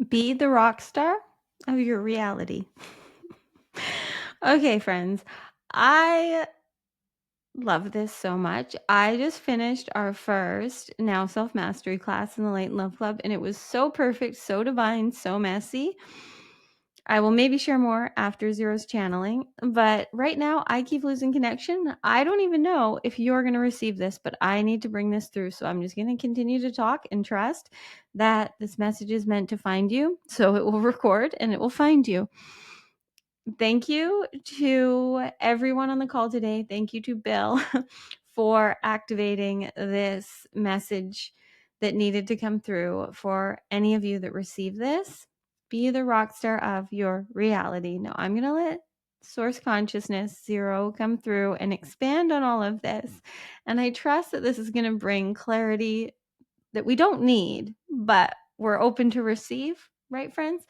Be the rock star of your reality. Okay, friends. I love this so much. I just finished our first Now Self Mastery class in the Light and Love Club, and it was so perfect, so divine, so messy. I will maybe share more after Zero's channeling, but right now I keep losing connection. I don't even know if you're going to receive this, but I need to bring this through. So I'm just going to continue to talk and trust that this message is meant to find you. So it will record and it will find you. Thank you to everyone on the call today. Thank you to Bill for activating this message that needed to come through. For any of you that receive this, be the rock star of your reality. Now, I'm going to let Source Consciousness Zero come through and expand on all of this. And I trust that this is going to bring clarity that we don't need, but we're open to receive. Right, friends?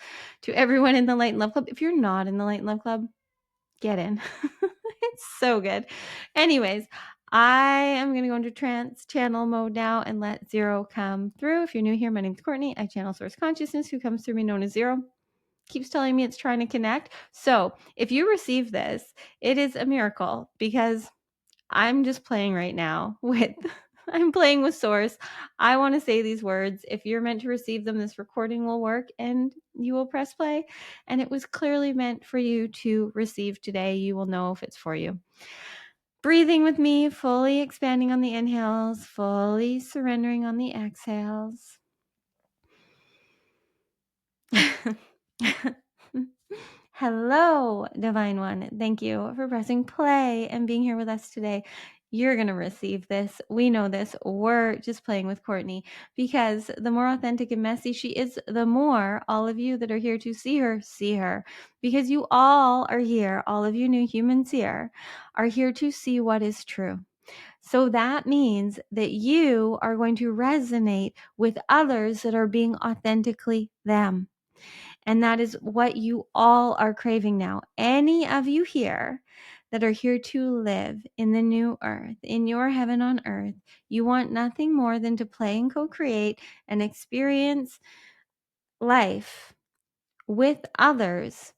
To everyone in the Light and Love Club. If you're not in the Light and Love Club, get in. It's so good. Anyways, I am going to go into trance channel mode now and let Zero come through. If you're new here, my name's Cortnie. I channel Source Consciousness, who comes through me known as Zero. Keeps telling me it's trying to connect. So if you receive this, it is a miracle because I'm just playing right now with I'm playing with Source. I want to say these words. If you're meant to receive them, this recording will work and you will press play. And it was clearly meant for you to receive today. You will know if it's for you. Breathing with me, fully expanding on the inhales, fully surrendering on the exhales. Hello, Divine One. Thank you for pressing play and being here with us today. You're going to receive this. We know this. We're just playing with Cortnie because the more authentic and messy she is, the more all of you that are here to see her. Because you all are here, all of you new humans here, are here to see what is true. So that means that you are going to resonate with others that are being authentically them. And that is what you all are craving now. Any of you here that are here to live in the new earth, in your heaven on earth, you want nothing more than to play and co-create and experience life with others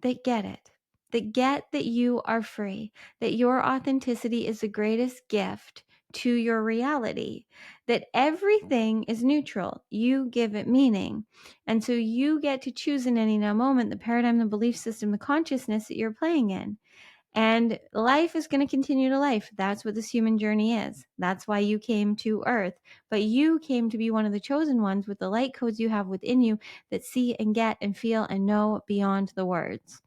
that get it, that get that you are free, that your authenticity is the greatest gift to your reality, that everything is neutral. You give it meaning. And so you get to choose in any now moment the paradigm, the belief system, the consciousness that you're playing in. And life is going to continue to life. That's what this human journey is. That's why you came to Earth. But you came to be one of the chosen ones with the light codes you have within you that see and get and feel and know beyond the words.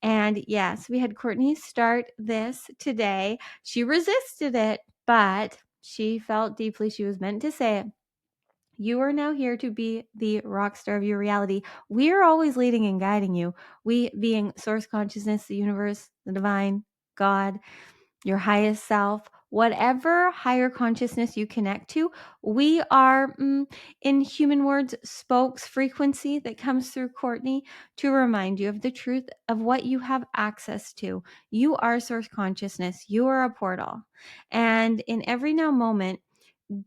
And yes, we had Cortnie start this today. She resisted it, but she felt deeply she was meant to say it. You are now here to be the rock star of your reality. We are always leading and guiding you. We being source consciousness, the universe, the divine, God, your highest self, whatever higher consciousness you connect to, we are, in human words, spokes frequency that comes through Cortnie to remind you of the truth of what you have access to. You are source consciousness. You are a portal. And in every now moment,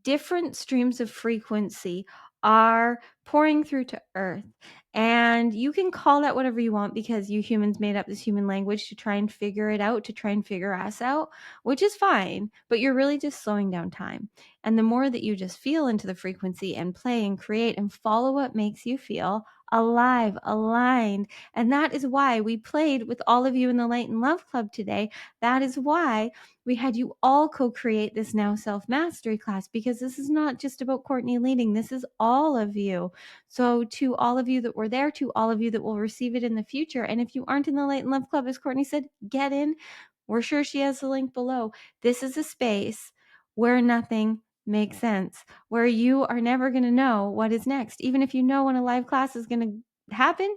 different streams of frequency are pouring through to Earth. And you can call that whatever you want because you humans made up this human language to try and figure it out, to try and figure us out, which is fine, but you're really just slowing down time. And the more that you just feel into the frequency and play and create and follow what makes you feel alive, aligned. And that is why we played with all of you in the Light and Love Club today. That is why we had you all co-create this Now Self-Mastery class, because this is not just about Cortnie leading. This is all of you. So to all of you that were there, to all of you that will receive it in the future, and if you aren't in the Light and Love Club, as Cortnie said, get in. We're sure she has the link below. This is a space where nothing makes sense, where you are never going to know what is next. Even if you know when a live class is going to happen,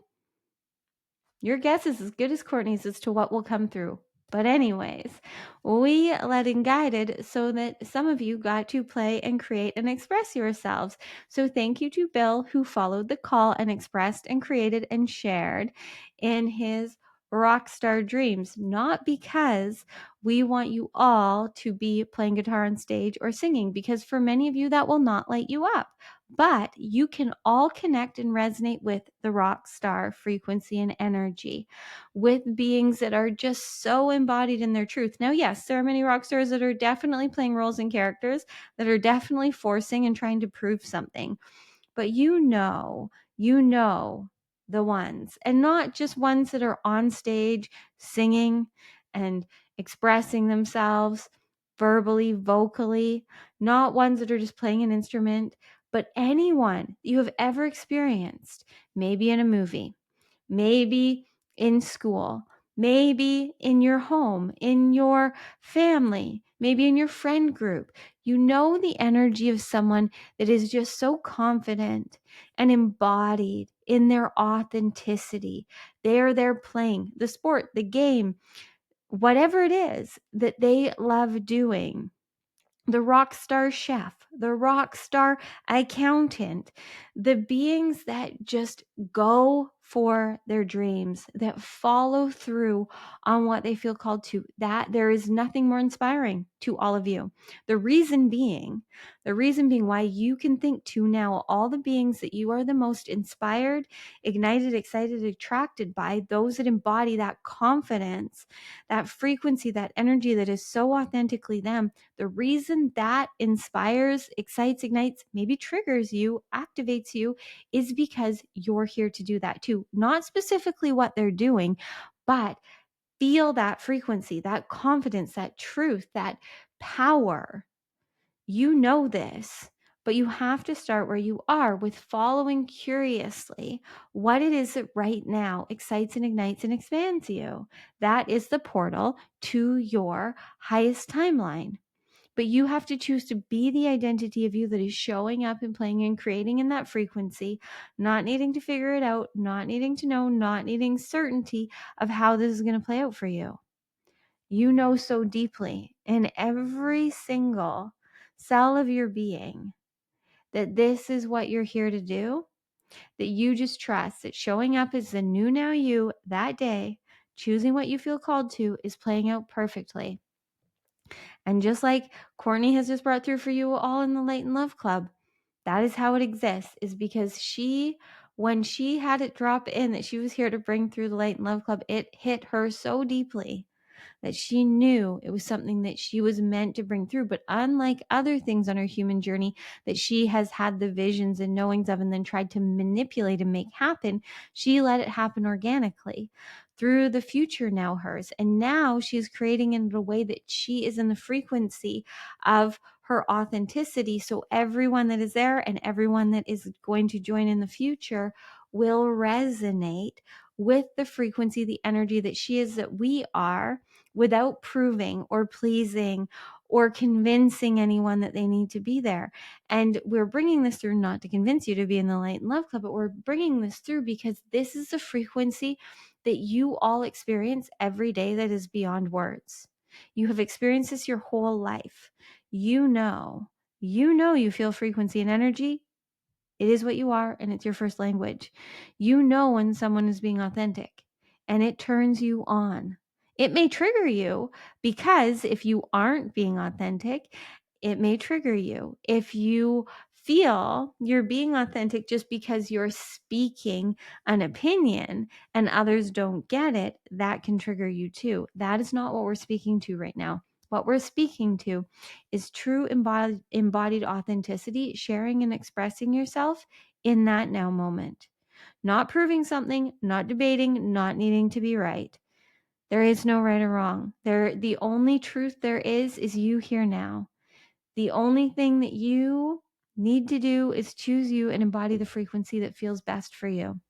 your guess is as good as Cortnie's as to what will come through. But anyways, we led and guided so that some of you got to play and create and express yourselves. So thank you to Bill, who followed the call and expressed and created and shared in his Rockstar Dreams. Not because we want you all to be playing guitar on stage or singing, because for many of you that will not light you up. but you can all connect and resonate with the Rockstar frequency and energy, with beings that are just so embodied in their truth. Now, yes, there are many rock stars that are definitely playing roles and characters that are definitely forcing and trying to prove something. But the ones, and not just ones that are on stage singing and expressing themselves verbally, vocally, not ones that are just playing an instrument, but anyone you have ever experienced, maybe in a movie, maybe in school, maybe in your home, in your family, maybe in your friend group. You know the energy of someone that is just so confident and embodied in their authenticity. They're there playing the sport, the game, whatever it is that they love doing. The rock star chef, the rock star accountant, the beings that just go for their dreams, that follow through on what they feel called to, that there is nothing more inspiring to all of you. The reason being why you can think to now all the beings that you are the most inspired, ignited, excited, attracted by, those that embody that confidence, that frequency, that energy that is so authentically them. The reason that inspires, excites, ignites, maybe triggers you, activates you, is because you're here to do that too. Not specifically what they're doing, but feel that frequency, that confidence, that truth, that power. You know this, but you have to start where you are with following curiously what it is that right now excites and ignites and expands you. That is the portal to your highest timeline. But you have to choose to be the identity of you that is showing up and playing and creating in that frequency, not needing to figure it out, not needing to know, not needing certainty of how this is going to play out for you. You know so deeply in every single cell of your being that this is what you're here to do, that you just trust that showing up as the new now you that day, choosing what you feel called to, is playing out perfectly. And just like Cortnie has just brought through for you all in the Light and Love Club, that is how it exists, is because when she had it drop in that she was here to bring through the Light and Love Club, it hit her so deeply that she knew it was something that she was meant to bring through. But unlike other things on her human journey that she has had the visions and knowings of and then tried to manipulate and make happen, she let it happen organically through the future now hers. And now she's creating in a way that she is in the frequency of her authenticity. So everyone that is there and everyone that is going to join in the future will resonate with the frequency, the energy that she is, that we are, without proving or pleasing or convincing anyone that they need to be there. And we're bringing this through not to convince you to be in the Light and Love Club, but we're bringing this through because this is the frequency that you all experience every day that is beyond words. You have experienced this your whole life. You know you feel frequency and energy. It is what you are, and it's your first language. You know when someone is being authentic, and it turns you on. It may trigger you because if you aren't being authentic, it may trigger you. If you feel you're being authentic just because you're speaking an opinion and others don't get it, that can trigger you too. That is not what we're speaking to right now. What we're speaking to is true embodied authenticity, sharing and expressing yourself in that now moment. Not proving something, not debating, not needing to be right. There is no right or wrong. The only truth there is you here now. The only thing that you need to do is choose you and embody the frequency that feels best for you.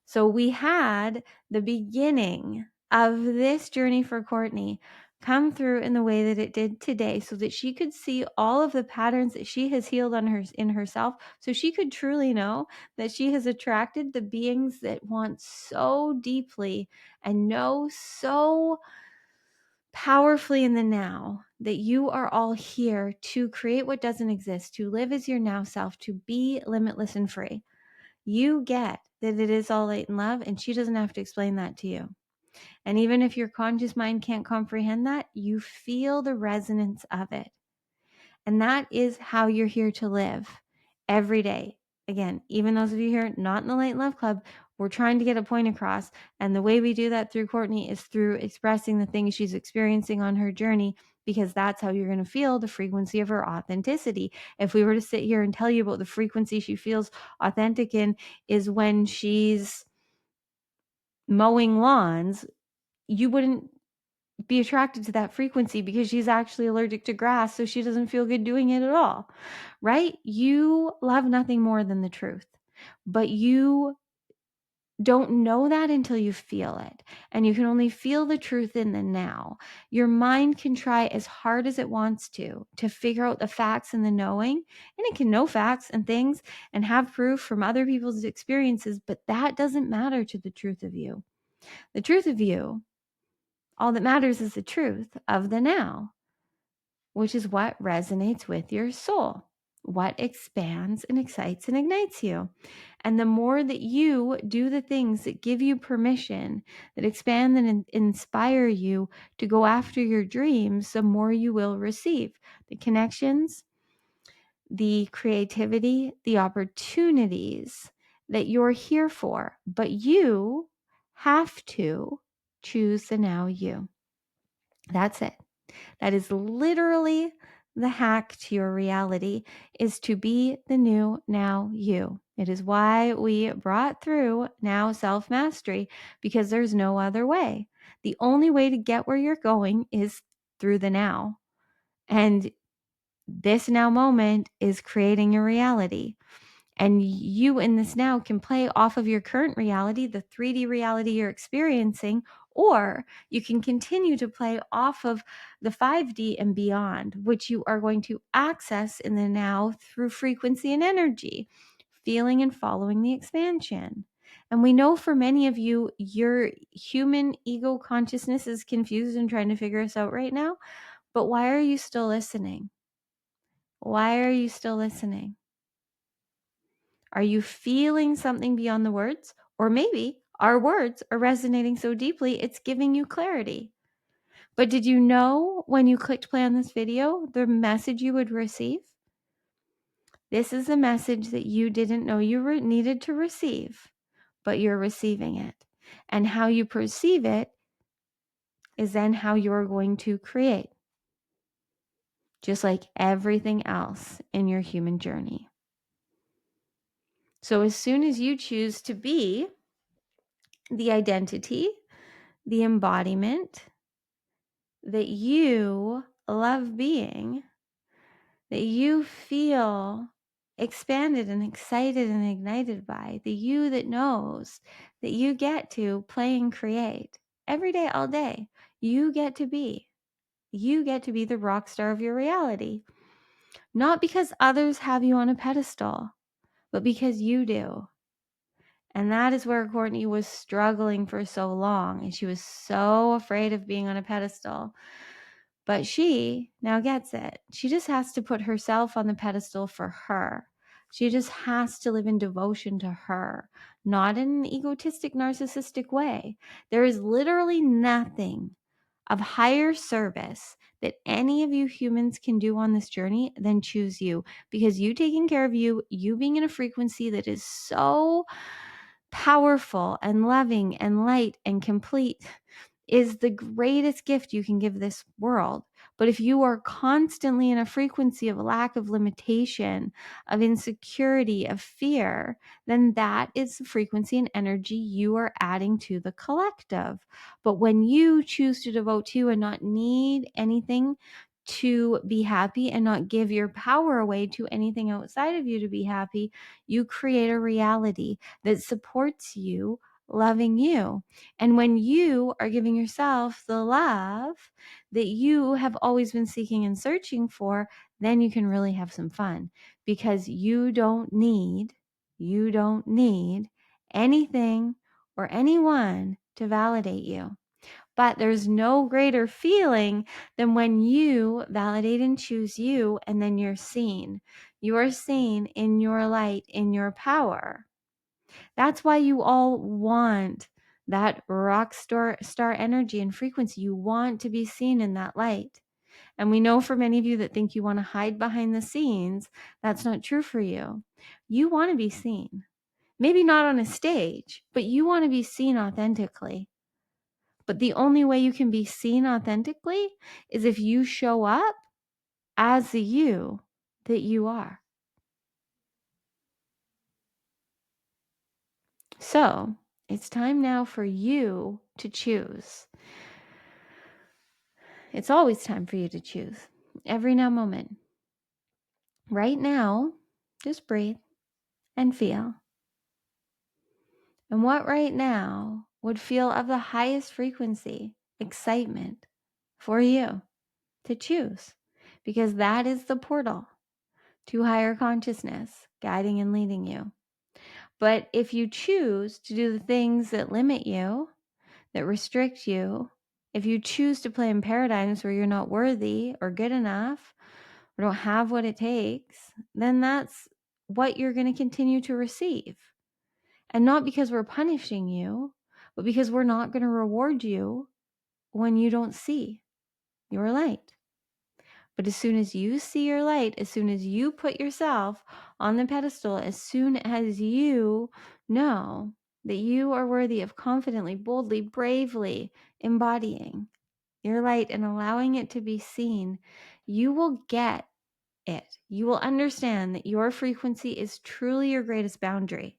So we had the beginning of this journey for Cortnie come through in the way that it did today, so that she could see all of the patterns that she has healed in herself, so she could truly know that she has attracted the beings that want so deeply and know so powerfully in the now that you are all here to create what doesn't exist, to live as your now self, to be limitless and free. You get that it is all light and love, and she doesn't have to explain that to you. And even if your conscious mind can't comprehend that, you feel the resonance of it. And that is how you're here to live every day. Again, even those of you here not in the Light and Love Club, we're trying to get a point across. And the way we do that through Cortnie is through expressing the things she's experiencing on her journey, because that's how you're going to feel the frequency of her authenticity. If we were to sit here and tell you about the frequency she feels authentic in is when she's mowing lawns, you wouldn't be attracted to that frequency because she's actually allergic to grass, so she doesn't feel good doing it at all, right? You love nothing more than the truth, but you don't know that until you feel it. And you can only feel the truth in the now. Your mind can try as hard as it wants to figure out the facts and the knowing. And it can know facts and things and have proof from other people's experiences, but that doesn't matter to the truth of you. The truth of you, all that matters is the truth of the now, which is what resonates with your soul, what expands and excites and ignites you. And the more that you do the things that give you permission, that expand and inspire you to go after your dreams, the more you will receive the connections, the creativity, the opportunities that you're here for. But you have to choose the now you. That's it. That is literally the hack to your reality, is to be the new now you. It is why we brought through now self-mastery, because there's no other way. The only way to get where you're going is through the now. And this now moment is creating your reality. And you in this now can play off of your current reality, the 3D reality you're experiencing, or you can continue to play off of the 5D and beyond, which you are going to access in the now through frequency and energy, feeling and following the expansion. And we know for many of you, your human ego consciousness is confused and trying to figure us out right now. But why are you still listening? Why are you still listening? Are you feeling something beyond the words? Or maybe our words are resonating so deeply, it's giving you clarity. But did you know when you clicked play on this video, the message you would receive? This is a message that you didn't know you needed to receive, but you're receiving it. And how you perceive it is then how you're going to create, just like everything else in your human journey. So as soon as you choose to be the identity, the embodiment that you love being, that you feel expanded and excited and ignited by, the you that knows that you get to play and create every day, all day. You get to be the rock star of your reality. Not because others have you on a pedestal, but because you do. And that is where Cortnie was struggling for so long. And she was so afraid of being on a pedestal. But she now gets it. She just has to put herself on the pedestal for her. She just has to live in devotion to her, not in an egotistic, narcissistic way. There is literally nothing of higher service that any of you humans can do on this journey than choose you, because you taking care of you being in a frequency that is so powerful and loving and light and complete, is the greatest gift you can give this world. But if you are constantly in a frequency of lack, of limitation, of insecurity, of fear, then that is the frequency and energy you are adding to the collective. But when you choose to devote to and not need anything to be happy, and not give your power away to anything outside of you to be happy, you create a reality that supports you loving you. And when you are giving yourself the love that you have always been seeking and searching for, then you can really have some fun, because you don't need anything or anyone to validate you. But there's no greater feeling than when you validate and choose you, and then you're seen. You are seen in your light, in your power. That's why you all want that rock star energy and frequency. You want to be seen in that light. And we know for many of you that think you want to hide behind the scenes, that's not true for you. You want to be seen. Maybe not on a stage, but you want to be seen authentically. But the only way you can be seen authentically is if you show up as the you that you are. So it's time now for you to choose. It's always time for you to choose. Every now moment. Right now, just breathe and feel. And what right now would feel of the highest frequency, excitement for you to choose? Because that is the portal to higher consciousness guiding and leading you. But if you choose to do the things that limit you, that restrict you, if you choose to play in paradigms where you're not worthy or good enough or don't have what it takes, then that's what you're going to continue to receive. And not because we're punishing you, but because we're not going to reward you when you don't see your light. But as soon as you see your light, as soon as you put yourself on the pedestal, as soon as you know that you are worthy of confidently, boldly, bravely embodying your light and allowing it to be seen, you will get it. You will understand that your frequency is truly your greatest boundary,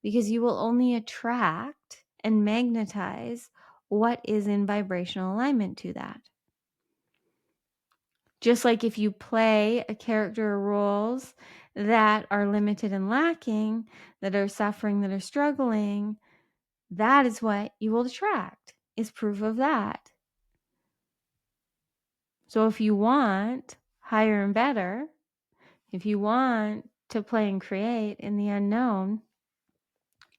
because you will only attract and magnetize what is in vibrational alignment to that. Just like if you play a character or roles that are limited and lacking, that are suffering, that are struggling, that is what you will attract, is proof of that. So if you want higher and better, if you want to play and create in the unknown,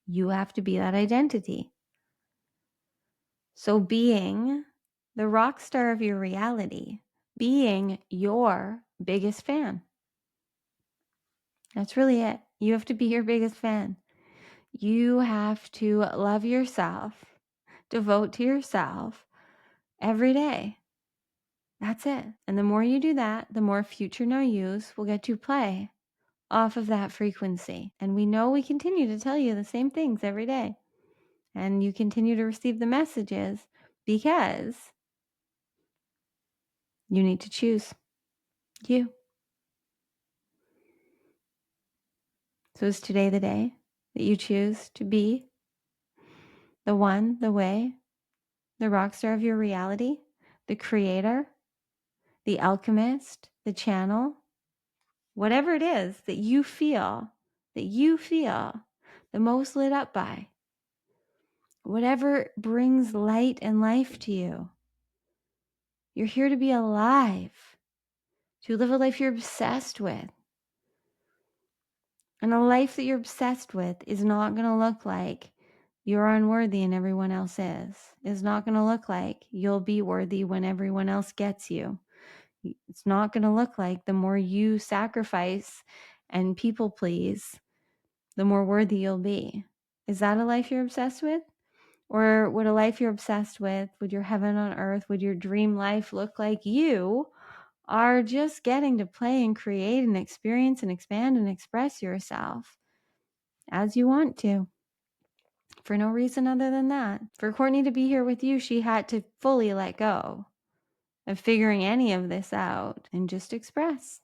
you have to be that identity. So being the rock star of your reality, being your biggest fan. That's really it. You have to be your biggest fan. You have to love yourself, devote to yourself every day. That's it. And the more you do that, the more future no use will get to play off of that frequency. And we know we continue to tell you the same things every day. And you continue to receive the messages because you need to choose you. So is today the day that you choose to be the one, the way, the rock star of your reality, the creator, the alchemist, the channel, whatever it is that you feel the most lit up by, whatever brings light and life to you. You're here to be alive, to live a life you're obsessed with. And a life that you're obsessed with is not going to look like you're unworthy and everyone else is. It's not going to look like you'll be worthy when everyone else gets you. It's not going to look like the more you sacrifice and people please, the more worthy you'll be. Is that a life you're obsessed with? Or would a life you're obsessed with, would your heaven on earth, would your dream life look like you are just getting to play and create and experience and expand and express yourself as you want to, for no reason other than that? For Cortnie to be here with you, she had to fully let go of figuring any of this out and just express.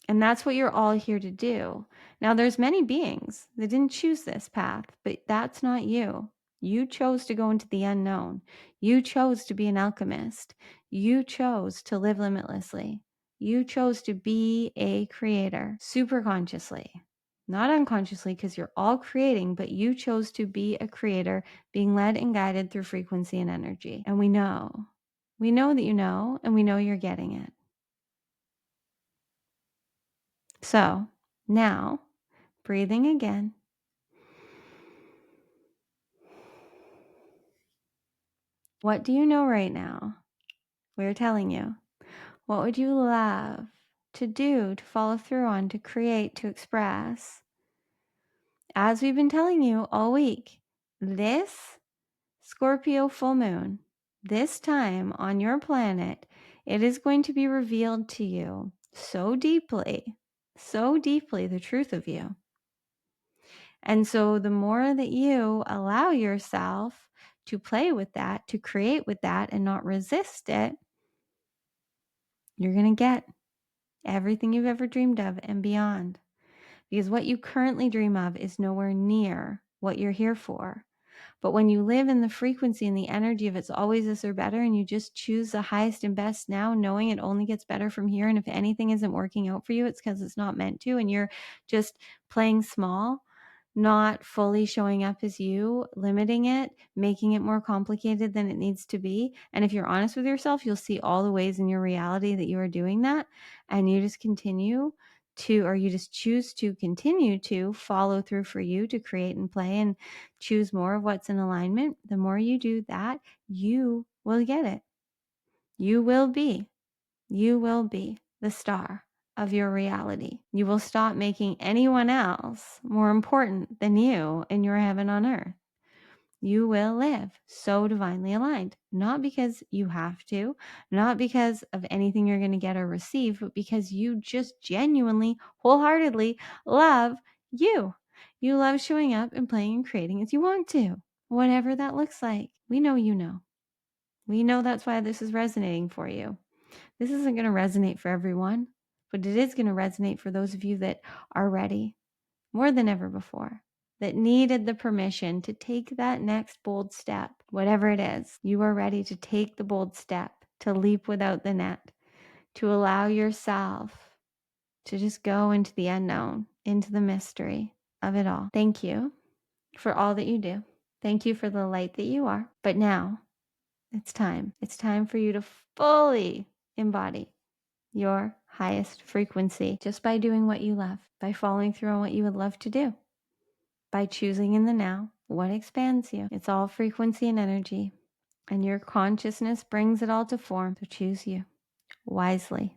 And that's what you're all here to do. Now, there's many beings that didn't choose this path, but that's not you. You chose to go into the unknown. You chose to be an alchemist. You chose to live limitlessly. You chose to be a creator, super consciously, not unconsciously, because you're all creating, but you chose to be a creator, being led and guided through frequency and energy. And we know that you know, and we know you're getting it. So now, breathing again. What do you know right now? We're telling you. What would you love to do, to follow through on, to create, to express? As we've been telling you all week, this Scorpio full moon, this time on your planet, it is going to be revealed to you so deeply, the truth of you. And so the more that you allow yourself to play with that, to create with that and not resist it, you're going to get everything you've ever dreamed of and beyond. Because what you currently dream of is nowhere near what you're here for. But when you live in the frequency and the energy of it's always this or better, and you just choose the highest and best now, knowing it only gets better from here. And if anything isn't working out for you, it's because it's not meant to. And you're just playing small, not fully showing up as you, limiting it, making it more complicated than it needs to be. And if you're honest with yourself, you'll see all the ways in your reality that you are doing that. And you just continue to, or you just choose to continue to follow through for you to create and play and choose more of what's in alignment. The more you do that, you will get it. You will be the star of your reality. You will stop making anyone else more important than you in your heaven on earth. You will live so divinely aligned, not because you have to, not because of anything you're going to get or receive, but because you just genuinely, wholeheartedly love you. You love showing up and playing and creating as you want to, whatever that looks like. We know you know. We know that's why this is resonating for you. This isn't going to resonate for everyone, but it is going to resonate for those of you that are ready more than ever before, that needed the permission to take that next bold step, whatever it is. You are ready to take the bold step, to leap without the net, to allow yourself to just go into the unknown, into the mystery of it all. Thank you for all that you do. Thank you for the light that you are. But now it's time. It's time for you to fully embody your highest frequency just by doing what you love, by following through on what you would love to do, by choosing in the now what expands you. It's all frequency and energy, and your consciousness brings it all to form. So choose you wisely,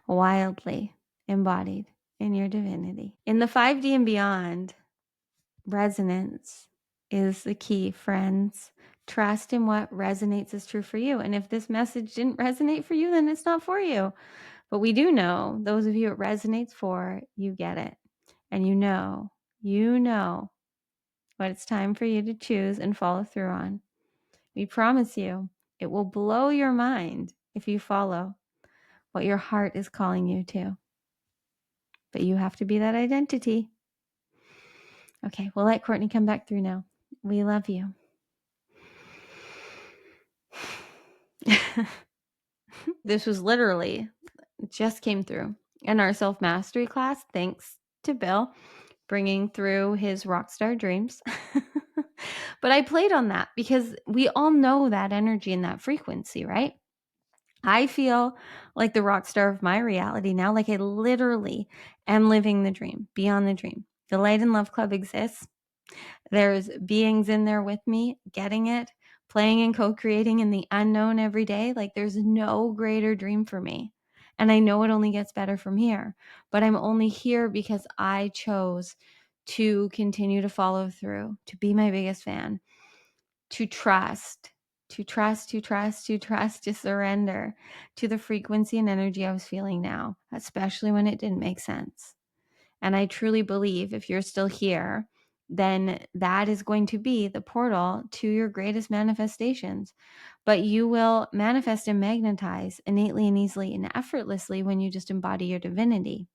wildly embodied in your divinity. In the 5D and beyond, resonance is the key, friends. Trust in what resonates as true for you. And if this message didn't resonate for you, then it's not for you. But we do know, those of you it resonates for, you get it. And you know what it's time for you to choose and follow through on. We promise you, it will blow your mind if you follow what your heart is calling you to. But you have to be that identity. Okay, we'll let Cortnie come back through now. We love you. This was literally, just came through in our self-mastery class, thanks to Bill bringing through his rockstar dreams. But I played on that because we all know that energy and that frequency, right? I feel like the rock star of my reality now, like I literally am living the dream, beyond the dream. The Light and Love Club exists. There's beings in there with me, getting it, playing and co-creating in the unknown every day. Like there's no greater dream for me. And I know it only gets better from here, but I'm only here because I chose to continue to follow through, to be my biggest fan, to trust, to surrender to the frequency and energy I was feeling now, especially when it didn't make sense. And I truly believe if you're still here, then that is going to be the portal to your greatest manifestations. But you will manifest and magnetize innately and easily and effortlessly when you just embody your divinity.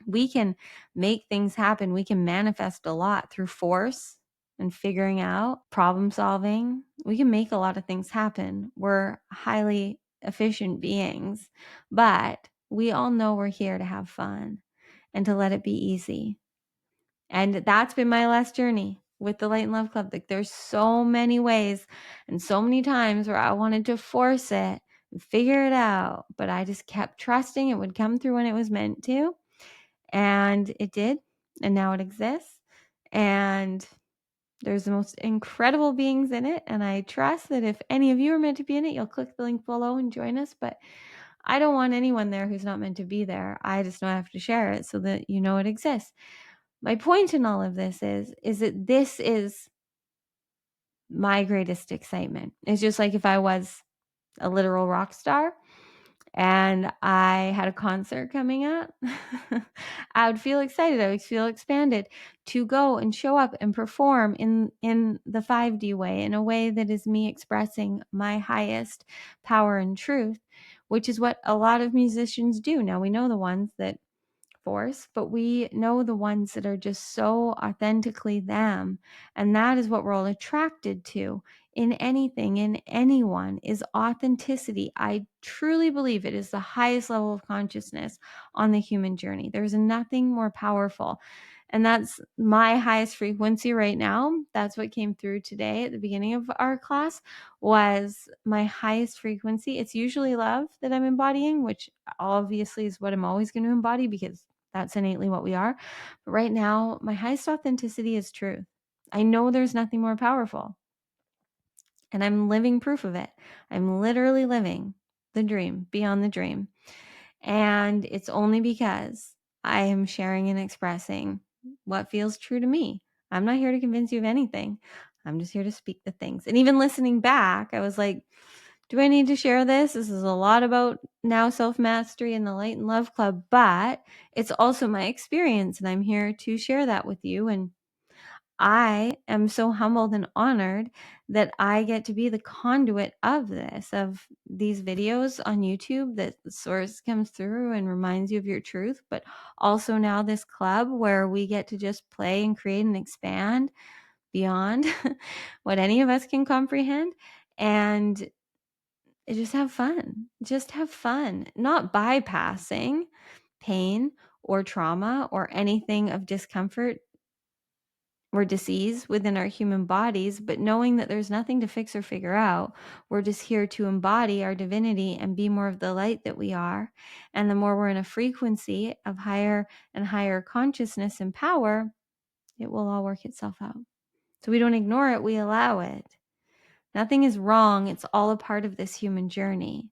We can make things happen. We can manifest a lot through force and figuring out, problem solving. We can make a lot of things happen. We're highly efficient beings, but we all know we're here to have fun and to let it be easy. And that's been my last journey with the Light and Love Club. Like there's so many ways and so many times where I wanted to force it and figure it out, but I just kept trusting it would come through when it was meant to. And it did. And now it exists. And there's the most incredible beings in it. And I trust that if any of you are meant to be in it, you'll click the link below and join us. But I don't want anyone there who's not meant to be there. I just know I have to share it so that you know it exists. My point in all of this is that this is my greatest excitement. It's just like if I was a literal rock star and I had a concert coming up, I would feel excited. I would feel expanded to go and show up and perform in the 5D way, in a way that is me expressing my highest power and truth, which is what a lot of musicians do. Now, we know the ones that force, but we know the ones that are just so authentically them. And that is what we're all attracted to in anything, in anyone, is authenticity. I truly believe it is the highest level of consciousness on the human journey. There's nothing more powerful. And that's my highest frequency right now. That's what came through today at the beginning of our class, was my highest frequency. It's usually love that I'm embodying, which obviously is what I'm always going to embody because that's innately what we are. But right now, my highest authenticity is truth. I know there's nothing more powerful. And I'm living proof of it. I'm literally living the dream beyond the dream. And it's only because I am sharing and expressing what feels true to me. I'm not here to convince you of anything. I'm just here to speak the things. And even listening back, I was like, do I need to share this? This is a lot about now self-mastery and the Light and Love Club, but it's also my experience, and I'm here to share that with you. And I am so humbled and honored that I get to be the conduit of this, of these videos on YouTube that the source comes through and reminds you of your truth, but also now this club where we get to just play and create and expand beyond what any of us can comprehend. And just have fun. Just have fun, not bypassing pain or trauma or anything of discomfort or disease within our human bodies, but knowing that there's nothing to fix or figure out. We're just here to embody our divinity and be more of the light that we are. And the more we're in a frequency of higher and higher consciousness and power, it will all work itself out. So we don't ignore it, we allow it. Nothing is wrong. It's all a part of this human journey.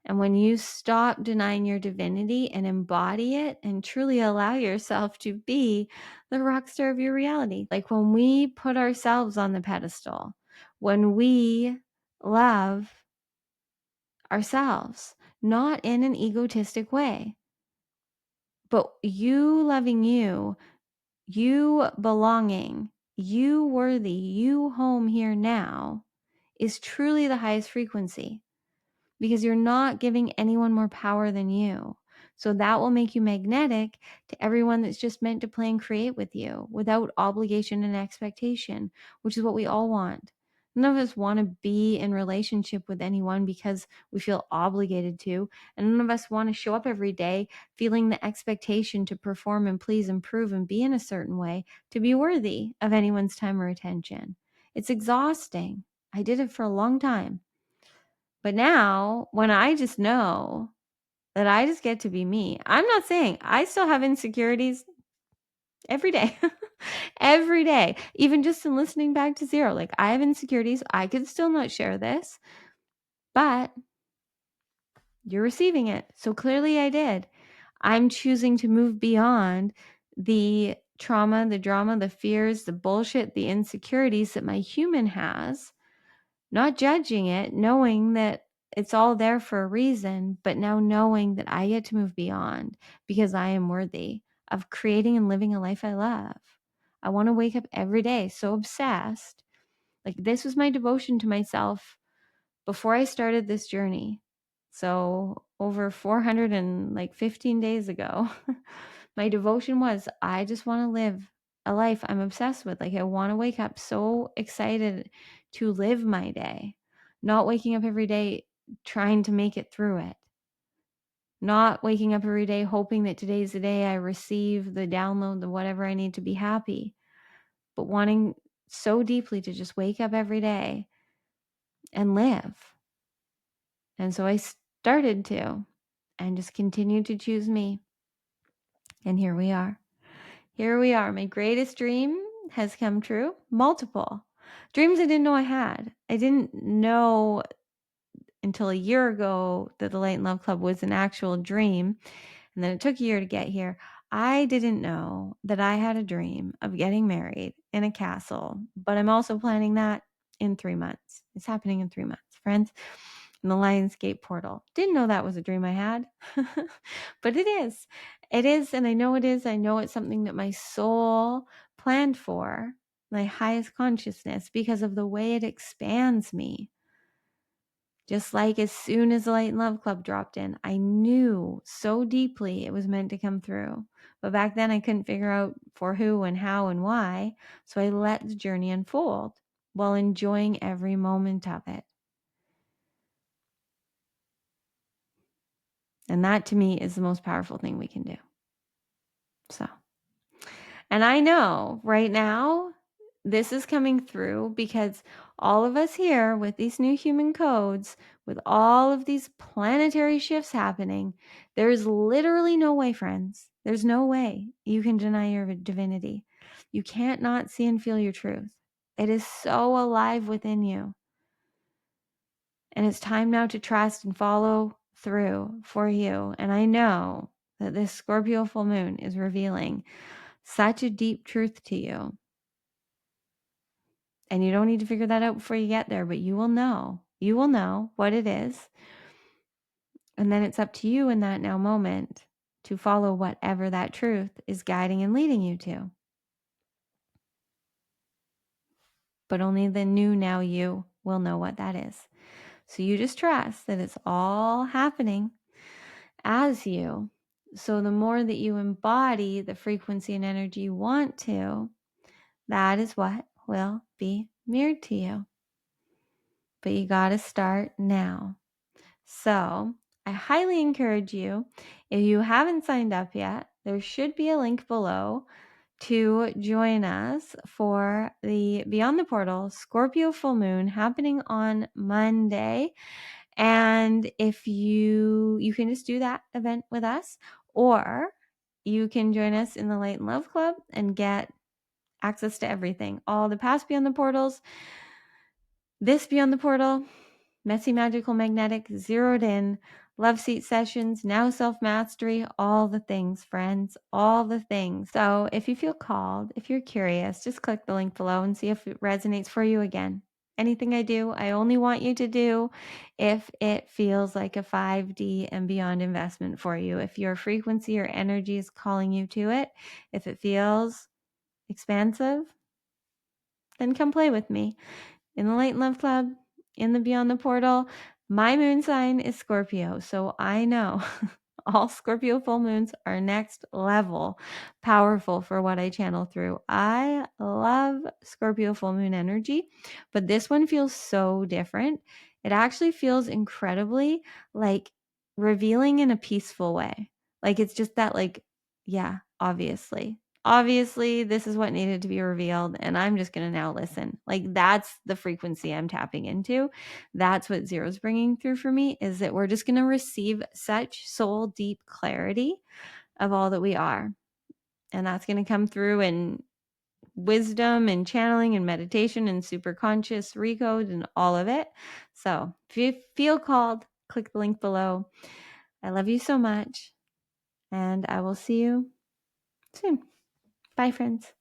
And when you stop denying your divinity and embody it and truly allow yourself to be the rock star of your reality, like when we put ourselves on the pedestal, when we love ourselves, not in an egotistic way, but you loving you, you belonging, you worthy, you home here now is truly the highest frequency. Because you're not giving anyone more power than you. So that will make you magnetic to everyone that's just meant to play and create with you without obligation and expectation, which is what we all want. None of us want to be in relationship with anyone because we feel obligated to. And none of us want to show up every day feeling the expectation to perform and please and prove and be in a certain way to be worthy of anyone's time or attention. It's exhausting. I did it for a long time. But now, when I just know that I just get to be me, I'm not saying I still have insecurities every day. Every day. Even just in listening back to Zero, like I have insecurities. I could still not share this, but you're receiving it. So clearly I did. I'm choosing to move beyond the trauma, the drama, the fears, the bullshit, the insecurities that my human has, not judging it, knowing that it's all there for a reason, but now knowing that I get to move beyond because I am worthy of creating and living a life I love. I want to wake up every day so obsessed. Like this was my devotion to myself before I started this journey. So over 415 days ago, my devotion was, I just want to live a life I'm obsessed with. Like I want to wake up so excited to live my day, not waking up every day trying to make it through it, not waking up every day hoping that today's the day I receive the download, the whatever I need to be happy, but wanting so deeply to just wake up every day and live. And so I started to and just continued to choose me. And here we are. Here we are. My greatest dream has come true. Multiple dreams I didn't know I had. I didn't know until a year ago that the Light and Love Club was an actual dream. And then it took a year to get here. I didn't know that I had a dream of getting married in a castle, but I'm also planning that in 3 months. It's happening in 3 months, friends, in the Lionsgate portal. Didn't know that was a dream I had, but it is. It is, and I know it is. I know it's something that my soul planned for, my highest consciousness, because of the way it expands me. Just like as soon as the Light and Love Club dropped in, I knew so deeply it was meant to come through. But back then I couldn't figure out for who and how and why. So I let the journey unfold while enjoying every moment of it. And that to me is the most powerful thing we can do. So, and I know right now this is coming through because all of us here with these new human codes, with all of these planetary shifts happening, there's literally no way, friends. There's no way you can deny your divinity. You can't not see and feel your truth. It is so alive within you. And it's time now to trust and follow through for you. And I know that this Scorpio full moon is revealing such a deep truth to you. And you don't need to figure that out before you get there, but you will know. You will know what it is. And then it's up to you in that now moment to follow whatever that truth is guiding and leading you to. But only the new now you will know what that is. So you just trust that it's all happening as you. So the more that you embody the frequency and energy you want to, that is what will be mirrored to you. But you got to start now. So I highly encourage you, if you haven't signed up yet, there should be a link below to join us for the Beyond the Portal Scorpio Full Moon happening on Monday. And if you can just do that event with us, or you can join us in the Light and Love Club and get access to everything, all the past Beyond the Portals, this Beyond the Portal, Messy Magical Magnetic, Zeroed In, Love Seat Sessions, Now Self Mastery, all the things, friends, all the things. So if you feel called, if you're curious, just click the link below and see if it resonates for you again. Anything I do, I only want you to do if it feels like a 5D and beyond investment for you. If your frequency or energy is calling you to it, if it feels expansive, then come play with me in the Light and Love Club, in the Beyond the Portal. My moon sign is Scorpio, so I know all Scorpio full moons are next level powerful for what I channel through. I love Scorpio full moon energy, but this one feels so different. It actually feels incredibly like revealing in a peaceful way. Like it's just that like, yeah, obviously this is what needed to be revealed, and I'm just going to now listen. Like that's the frequency I'm tapping into. That's what Zero's bringing through for me, is that we're just going to receive such soul deep clarity of all that we are. And that's going to come through in wisdom and channeling and meditation and superconscious recode and all of it. So if you feel called, click the link below. I love you so much, and I will see you soon. Bye, friends.